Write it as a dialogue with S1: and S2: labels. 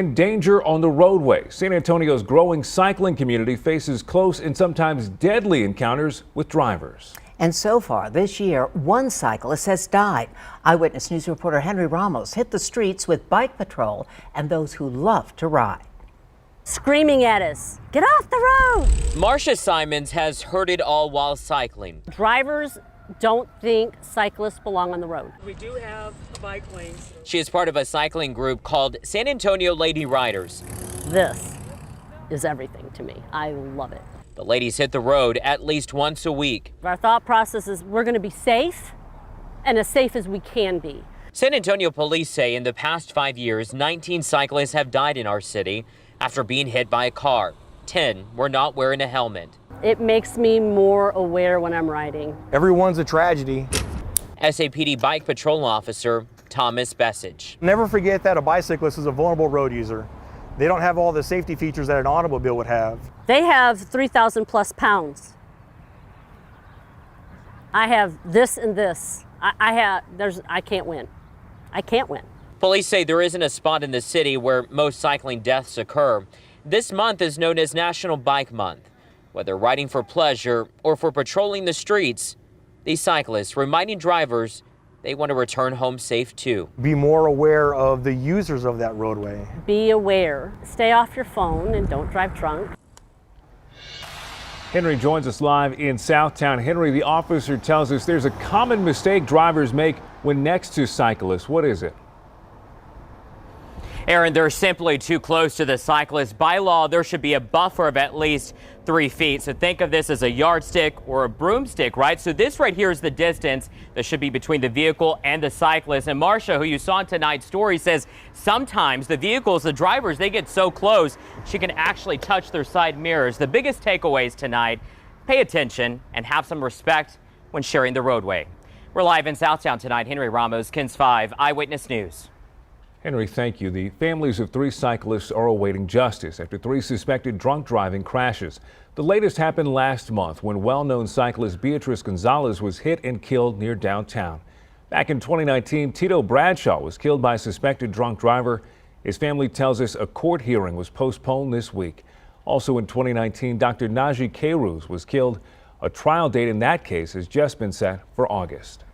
S1: Danger on the roadway. San Antonio's growing cycling community faces close and sometimes deadly encounters with drivers.
S2: And so far this year, one cyclist has died. Eyewitness News reporter Henry Ramos hit the streets with bike patrol and those who love to ride.
S3: Screaming at us, get off the road!
S4: Marcia Simons has heard it all while cycling.
S3: Drivers don't think cyclists belong on the road.
S5: We do have bike lanes.
S4: She is part of a cycling group called San Antonio Lady Riders.
S3: This is everything to me. I love it.
S4: The ladies hit the road at least once a week.
S3: Our thought process is we're going to be safe and as safe as we can be.
S4: San Antonio police say in the past 5 years, 19 cyclists have died in our city after being hit by a car. 10 were not wearing a helmet.
S3: It makes me more aware when I'm riding.
S6: Everyone's a tragedy.
S4: SAPD bike patrol officer Thomas Bessage.
S6: Never forget that a bicyclist is a vulnerable road user. They don't have all the safety features that an automobile would have.
S3: They have 3,000 plus pounds. I have this and this. I can't win. I can't win.
S4: Police say there isn't a spot in the city where most cycling deaths occur. This month is known as National Bike Month. Whether riding for pleasure or for patrolling the streets, these cyclists reminding drivers they want to return home safe too.
S6: Be more aware of the users of that roadway.
S3: Be aware. Stay off your phone and don't drive drunk.
S1: Henry joins us live in Southtown. Henry, the officer tells us there's a common mistake drivers make when next to cyclists. What is it?
S4: Aaron, they're simply too close to the cyclist. By law, there should be a buffer of at least 3 feet. So think of this as a yardstick or a broomstick, right? So this right here is the distance that should be between the vehicle and the cyclist. And Marcia, who you saw in tonight's story, says sometimes the vehicles, the drivers, they get so close, she can actually touch their side mirrors. The biggest takeaways tonight, pay attention and have some respect when sharing the roadway. We're live in Southtown tonight. Henry Ramos, KENS 5 Eyewitness News.
S1: Henry, thank you. The families of 3 cyclists are awaiting justice after 3 suspected drunk driving crashes. The latest happened last month when well-known cyclist Beatrice Gonzalez was hit and killed near downtown. Back in 2019, Tito Bradshaw was killed by a suspected drunk driver. His family tells us a court hearing was postponed this week. Also in 2019, Dr. Najee Kairuz was killed. A trial date in that case has just been set for August.